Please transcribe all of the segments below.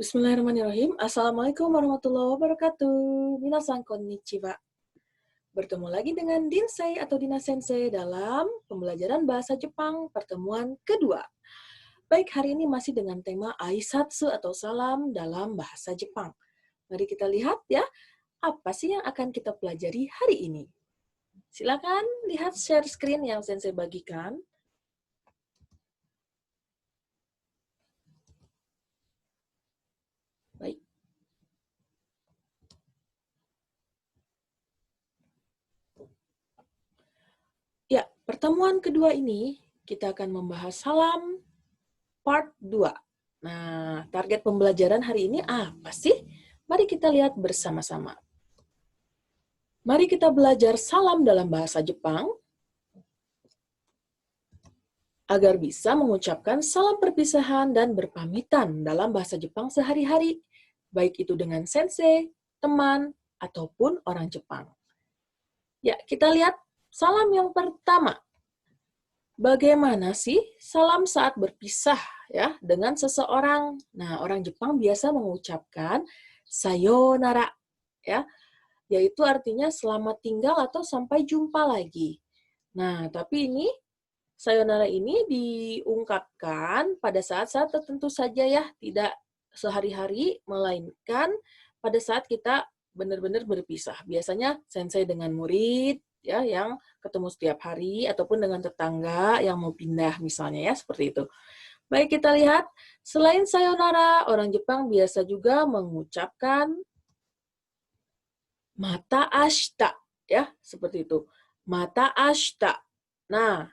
Bismillahirrahmanirrahim. Assalamualaikum warahmatullahi wabarakatuh. Minasan konnichiwa. Bertemu lagi dengan Dinsei atau Dina Sensei dalam pembelajaran bahasa Jepang pertemuan kedua. Baik, hari ini masih dengan tema aisatsu atau salam dalam bahasa Jepang. Mari kita lihat ya, apa sih yang akan kita pelajari hari ini. Silakan lihat share screen yang Sensei bagikan. Baik. Ya, pertemuan kedua ini kita akan membahas salam part 2. Nah, target pembelajaran hari ini apa sih? Mari kita lihat bersama-sama. Mari kita belajar salam dalam bahasa Jepang agar bisa mengucapkan salam perpisahan dan berpamitan dalam bahasa Jepang sehari-hari, baik itu dengan sensei, teman, ataupun orang Jepang. Ya, kita lihat salam yang pertama. Bagaimana sih salam saat berpisah ya dengan seseorang? Nah, orang Jepang biasa mengucapkan sayonara ya, yaitu artinya selamat tinggal atau sampai jumpa lagi. Nah, tapi ini sayonara ini diungkapkan pada saat-saat tertentu saja ya, tidak sehari-hari, melainkan pada saat kita benar-benar berpisah. Biasanya sensei dengan murid ya yang ketemu setiap hari ataupun dengan tetangga yang mau pindah misalnya ya, seperti itu. Baik, kita lihat selain sayonara, orang Jepang biasa juga mengucapkan mata ashita ya, seperti itu. Mata ashita. Nah,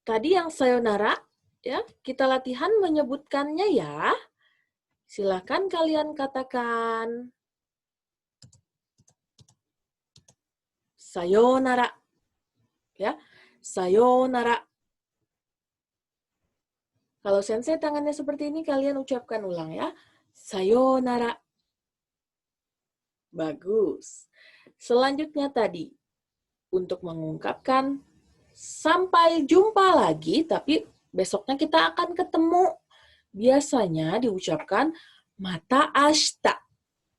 tadi yang sayonara ya, kita latihan menyebutkannya ya. Silakan kalian katakan sayonara. Ya, sayonara. Kalau sensei tangannya seperti ini, kalian ucapkan ulang ya. Sayonara. Bagus. Selanjutnya tadi, untuk mengungkapkan sampai jumpa lagi, tapi besoknya kita akan ketemu. Biasanya diucapkan mata ashita.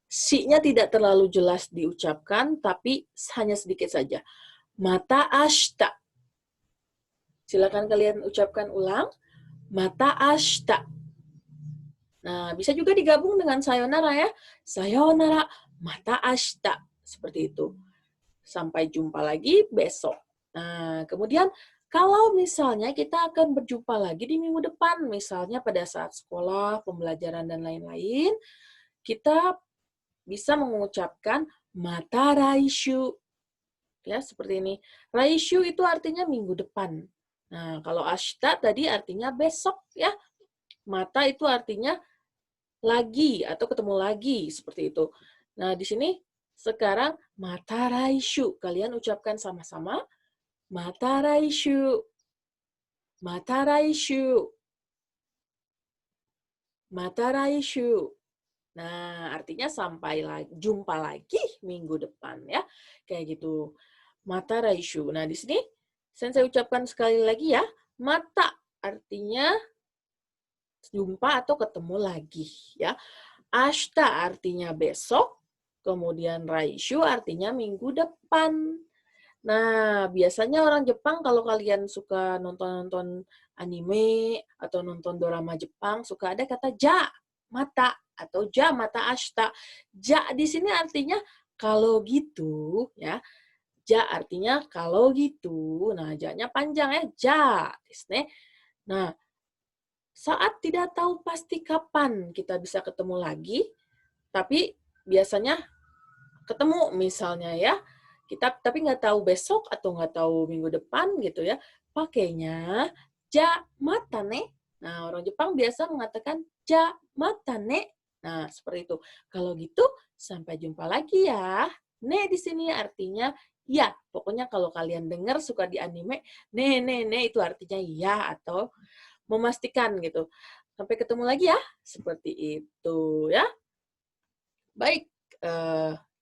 Si-nya tidak terlalu jelas diucapkan, tapi hanya sedikit saja. Mata ashita. Silakan kalian ucapkan ulang. Mata ashita. Nah, bisa juga digabung dengan sayonara ya. Sayonara, mata ashita. Seperti itu. Sampai jumpa lagi besok. Nah, kemudian kalau misalnya kita akan berjumpa lagi di minggu depan, misalnya pada saat sekolah, pembelajaran, dan lain-lain, kita bisa mengucapkan mata raishu. Ya, seperti ini. Raishu itu artinya minggu depan. Nah, kalau ashita tadi artinya besok ya. Mata itu artinya lagi atau ketemu lagi, seperti itu. Nah, di sini sekarang mata raishu. Kalian ucapkan sama-sama. Mata raishu. Mata raishu. Mata raishu. Nah, artinya sampai lagi, jumpa lagi minggu depan ya. Kayak gitu. Mata raishu. Nah, di sini saya ucapkan sekali lagi ya. Mata artinya jumpa atau ketemu lagi ya. Ashita artinya besok, kemudian raishu artinya minggu depan. Nah, biasanya orang Jepang kalau kalian suka nonton-nonton anime atau nonton drama Jepang, suka ada kata ja mata atau ja mata ashita. Ja di sini artinya kalau gitu ya. Ja artinya kalau gitu. Nah, ja-nya panjang ya, ja. Nah, saat tidak tahu pasti kapan kita bisa ketemu lagi, tapi biasanya ketemu misalnya ya, kita tapi nggak tahu besok atau nggak tahu minggu depan gitu ya, pakainya ja mata ne. Nah, orang Jepang biasa mengatakan ja mata ne. Nah, seperti itu. Kalau gitu, sampai jumpa lagi ya. Ne di sini artinya ya. Pokoknya kalau kalian dengar suka di anime, ne itu artinya ya atau memastikan gitu. Sampai ketemu lagi ya. Seperti itu ya. Baik,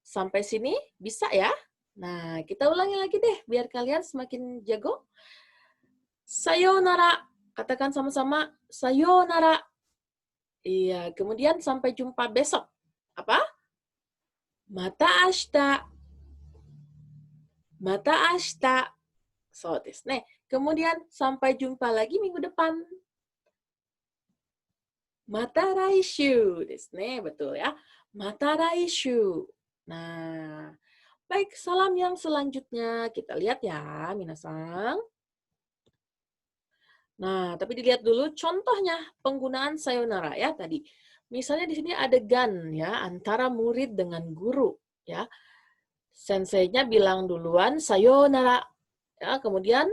sampai sini bisa ya? Nah, kita ulangi lagi deh biar kalian semakin jago. Sayonara. Katakan sama-sama sayonara. Iya, kemudian sampai jumpa besok. Apa? Mata ashita. Mata ashita. So desu ne. Kemudian sampai jumpa lagi minggu depan. Mata raishu desu ne. Betul ya. Mata raishu. Nah, baik, salam yang selanjutnya. Kita lihat ya, minasang. Nah, tapi dilihat dulu contohnya penggunaan sayonara ya tadi. Misalnya di sini adegan ya antara murid dengan guru ya. Senseinya bilang duluan sayonara ya, kemudian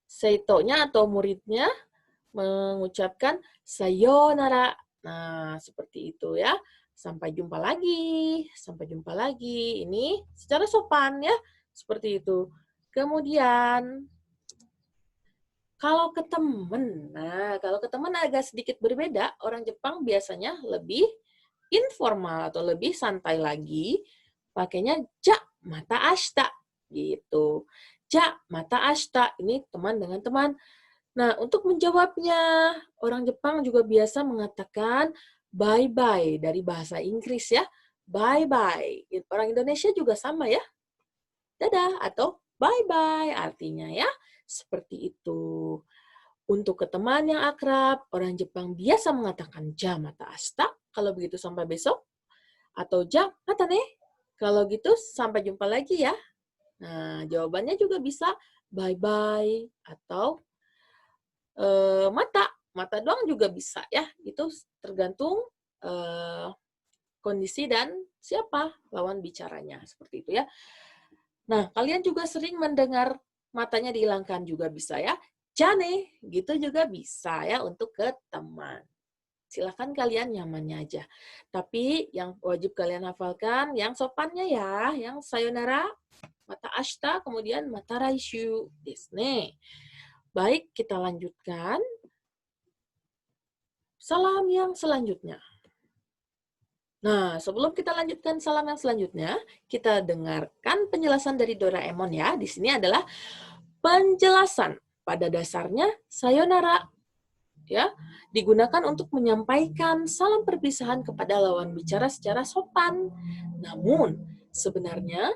seitonya atau muridnya mengucapkan sayonara. Nah, seperti itu ya. Sampai jumpa lagi, sampai jumpa lagi. Ini secara sopan ya, seperti itu. Kemudian kalau ke teman, kalau ke teman agak sedikit berbeda. Orang Jepang biasanya lebih informal atau lebih santai lagi. Pakainya ja mata ashita gitu. Ja mata ashita, ini teman dengan teman. Nah, untuk menjawabnya, orang Jepang juga biasa mengatakan bye-bye dari bahasa Inggris ya. Bye-bye. Orang Indonesia juga sama ya. Dadah atau bye-bye artinya ya. Seperti itu. Untuk ke teman yang akrab, orang Jepang biasa mengatakan ja mata ashita, kalau begitu sampai besok. Atau ja mata ne, kalau gitu sampai jumpa lagi ya. Nah, jawabannya juga bisa bye-bye atau mata. Mata doang juga bisa ya. Itu tergantung kondisi dan siapa lawan bicaranya. Seperti itu ya. Nah, kalian juga sering mendengar matanya dihilangkan juga bisa ya. Jane, gitu juga bisa ya untuk ke teman. Silahkan kalian nyamannya aja. Tapi yang wajib kalian hafalkan, yang sopannya ya, yang sayonara, mata ashita, kemudian mata raishu. Desu. Baik, kita lanjutkan. Salam yang selanjutnya. Nah, sebelum kita lanjutkan salam yang selanjutnya, kita dengarkan penjelasan dari Doraemon ya. Di sini adalah penjelasan. Pada dasarnya, sayonara ya digunakan untuk menyampaikan salam perpisahan kepada lawan bicara secara sopan. Namun, sebenarnya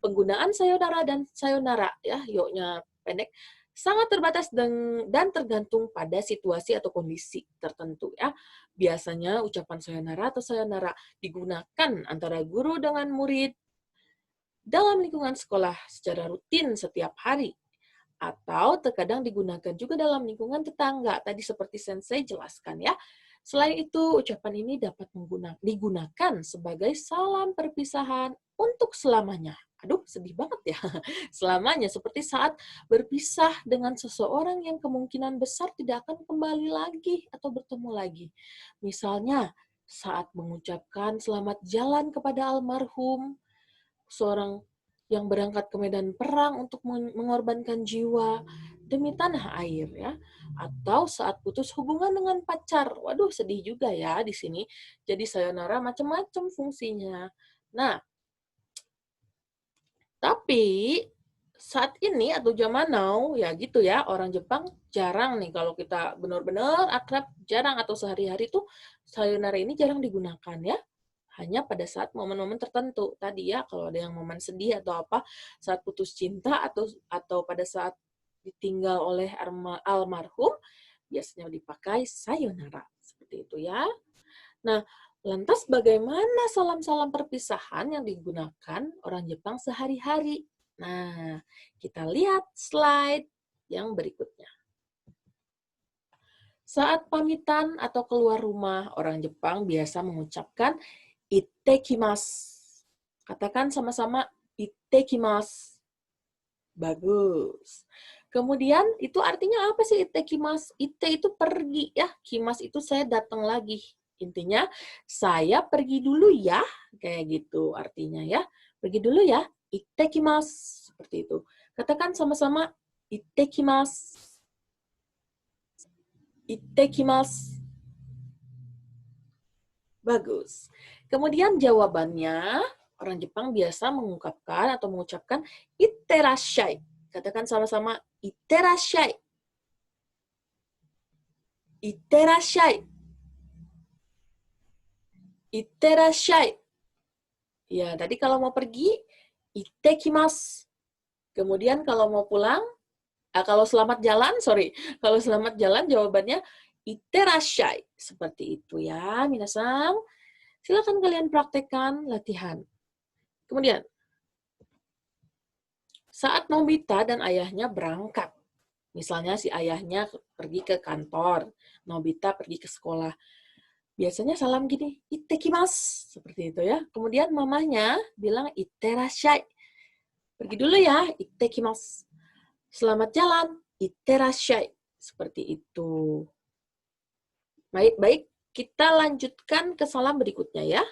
penggunaan sayonara dan sayonara ya, yo-nya pendek, sangat terbatas dan tergantung pada situasi atau kondisi tertentu ya. Biasanya ucapan sayonara atau sayonara digunakan antara guru dengan murid dalam lingkungan sekolah secara rutin setiap hari, atau terkadang digunakan juga dalam lingkungan tetangga. Tadi seperti Sensei jelaskan ya. Selain itu, ucapan ini dapat digunakan sebagai salam perpisahan untuk selamanya. Aduh, sedih banget ya. Selamanya, seperti saat berpisah dengan seseorang yang kemungkinan besar tidak akan kembali lagi atau bertemu lagi. Misalnya, saat mengucapkan selamat jalan kepada almarhum, seorang yang berangkat ke medan perang untuk mengorbankan jiwa demi tanah air ya, atau saat putus hubungan dengan pacar. Waduh, sedih juga ya di sini. Jadi sayonara macam-macam fungsinya. Nah, tapi saat ini atau zaman now ya gitu ya, orang Jepang jarang nih kalau kita benar-benar akrab, jarang atau sehari-hari tuh sayonara ini jarang digunakan ya. Hanya pada saat momen-momen tertentu. Tadi ya, kalau ada yang momen sedih atau apa, saat putus cinta atau pada saat ditinggal oleh almarhum, biasanya dipakai sayonara. Seperti itu ya. Nah, lantas bagaimana salam-salam perpisahan yang digunakan orang Jepang sehari-hari? Nah, kita lihat slide yang berikutnya. Saat pamitan atau keluar rumah, orang Jepang biasa mengucapkan ittekimasu. Katakan sama-sama ittekimasu. Bagus. Kemudian itu artinya apa sih ittekimasu? Itte itu pergi ya, kimas itu saya datang lagi. Intinya saya pergi dulu ya, kayak gitu artinya ya. Pergi dulu ya, ittekimasu. Seperti itu. Katakan sama-sama ittekimasu. Ittekimasu. Bagus. Kemudian jawabannya, orang Jepang biasa mengungkapkan atau mengucapkan itterashai. Katakan sama-sama itterashai. Itterashai. Itterashai. Ya, tadi kalau mau pergi, ittekimasu. Kemudian kalau mau pulang, kalau selamat jalan, kalau selamat jalan jawabannya itterashai. Seperti itu ya, minasan. Silakan kalian praktekkan latihan. Kemudian, saat Nobita dan ayahnya berangkat, misalnya si ayahnya pergi ke kantor, Nobita pergi ke sekolah. Biasanya salam gini, ittekimasu. Seperti itu ya. Kemudian mamahnya bilang itterashai. Pergi dulu ya, ittekimasu. Selamat jalan, itterashai. Seperti itu. Baik, kita lanjutkan ke salam berikutnya ya.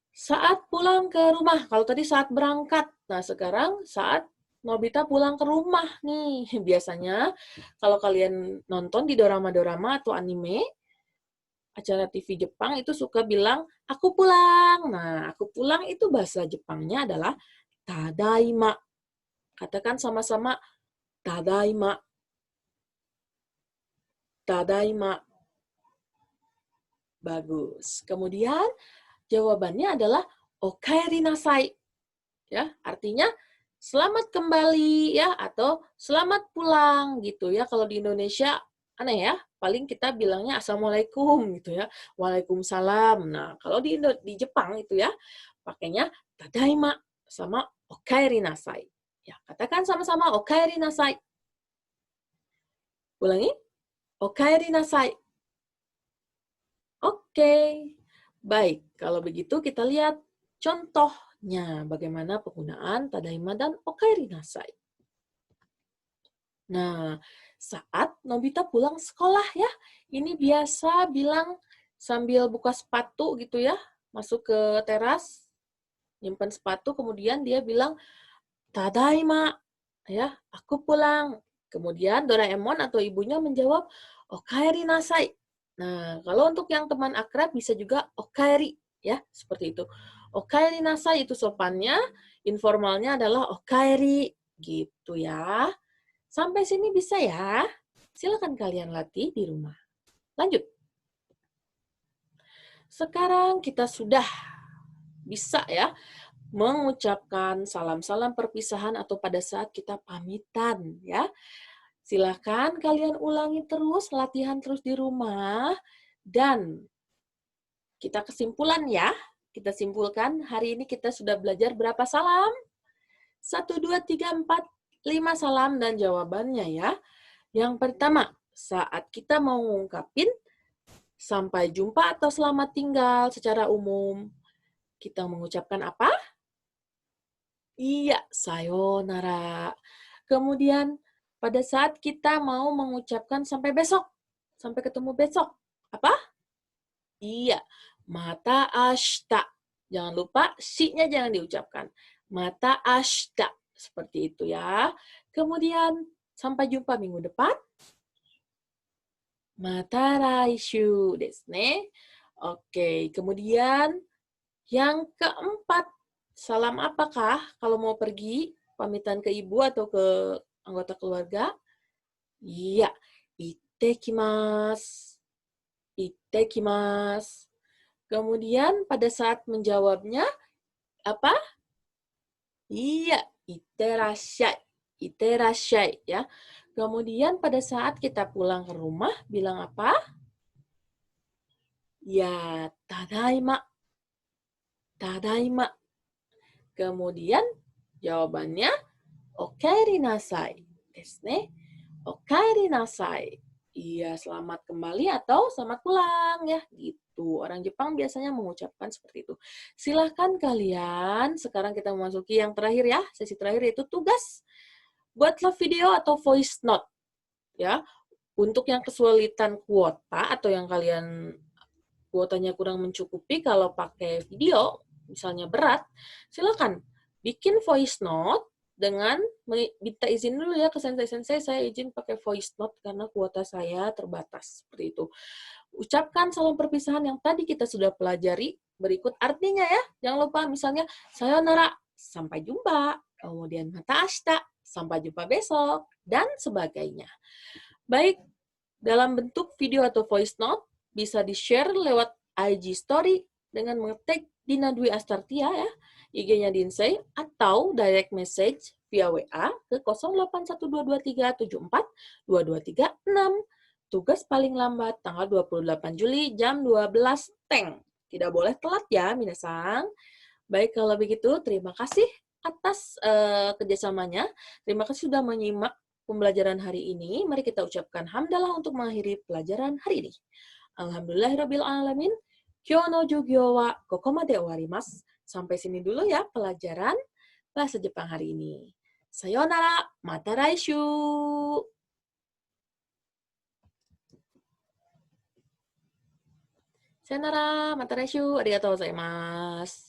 Saat pulang ke rumah, kalau tadi saat berangkat. Nah, sekarang saat Nobita pulang ke rumah nih. Biasanya kalau kalian nonton di dorama-dorama atau anime, acara TV Jepang itu suka bilang, aku pulang. Nah, aku pulang itu bahasa Jepangnya adalah tadaima. Katakan sama-sama, tadaima. Tadaima. Bagus. Kemudian, jawabannya adalah okaeri nasai. Ya, artinya selamat kembali ya atau selamat pulang gitu ya. Kalau di Indonesia aneh ya, paling kita bilangnya assalamualaikum gitu ya. Waalaikumsalam. Nah, kalau di Jepang itu ya pakainya tadaima sama okaeri nasai. Ya, katakan sama-sama okaeri nasai. Ulangi. Okaeri nasai. Oke. Baik, kalau begitu kita lihat contohnya bagaimana penggunaan tadaima dan okaeri nasai. Nah, saat Nobita pulang sekolah ya, ini biasa bilang sambil buka sepatu gitu ya, masuk ke teras, nyimpan sepatu, kemudian dia bilang, tadaima, ya, aku pulang. Kemudian Doraemon atau ibunya menjawab, okaeri nasai. Nah, kalau untuk yang teman akrab bisa juga okaeri, ya, seperti itu. Okaeri nasai itu sopannya, informalnya adalah okaeri, gitu ya. Sampai sini bisa ya? Silakan kalian latih di rumah. Lanjut. Sekarang kita sudah bisa ya mengucapkan salam-salam perpisahan atau pada saat kita pamitan ya. Silahkan kalian ulangi terus, latihan terus di rumah. Dan kita kesimpulan ya. Kita simpulkan hari ini kita sudah belajar berapa salam? 1, 2, 3, 4, 5 salam dan jawabannya ya. Yang pertama, saat kita mau ngungkapin sampai jumpa atau selamat tinggal secara umum, kita mengucapkan apa? Iya, sayonara. Kemudian, pada saat kita mau mengucapkan sampai besok, sampai ketemu besok, apa? Iya, mata ashita. Jangan lupa, shi-nya jangan diucapkan. Mata ashita. Seperti itu ya. Kemudian, sampai jumpa minggu depan. Mata raishu desu ne. Oke, kemudian yang keempat, salam apakah kalau mau pergi pamitan ke ibu atau ke anggota keluarga? Iya, ittekimasu. Ittekimasu. Kemudian pada saat menjawabnya apa? Iya, itterashai. Itterashai ya. Kemudian pada saat kita pulang ke rumah bilang apa? Ya, tadaima. Tadaima. Kemudian jawabannya okaeri nasai. Desu ne. Okaeri nasai. Iya, selamat kembali atau selamat pulang ya, gitu. Orang Jepang biasanya mengucapkan seperti itu. Silahkan kalian, sekarang kita memasuki yang terakhir ya, sesi terakhir yaitu tugas. Buatlah video atau voice note ya. Untuk yang kesulitan kuota atau yang kalian kuotanya kurang mencukupi kalau pakai video, misalnya berat, silakan bikin voice note dengan minta izin dulu ya ke sensei-sensei, saya izin pakai voice note karena kuota saya terbatas. Seperti itu. Ucapkan salam perpisahan yang tadi kita sudah pelajari, berikut artinya ya. Jangan lupa misalnya, sayonara, sampai jumpa. Kemudian mata ashita, sampai jumpa besok, dan sebagainya. Baik, dalam bentuk video atau voice note, bisa di-share lewat IG story dengan mengetik Dina Dwi Astartia ya, IG-nya Dinsei, atau direct message via WA ke 081223742236. Tugas paling lambat tanggal 28 Juli jam 12 Teng. Tidak boleh telat ya, minasang. Baik, kalau begitu terima kasih atas kerjasamanya. Terima kasih sudah menyimak pembelajaran hari ini. Mari kita ucapkan hamdalah untuk mengakhiri pelajaran hari ini. Alhamdulillahirrabbilalamin. Kyou no jugyo wa kokomade owarimasu. Sampai sini dulu ya pelajaran bahasa Jepang hari ini. Sayonara, mata raishu. Sayonara, mata raishu. Arigatou gozaimasu.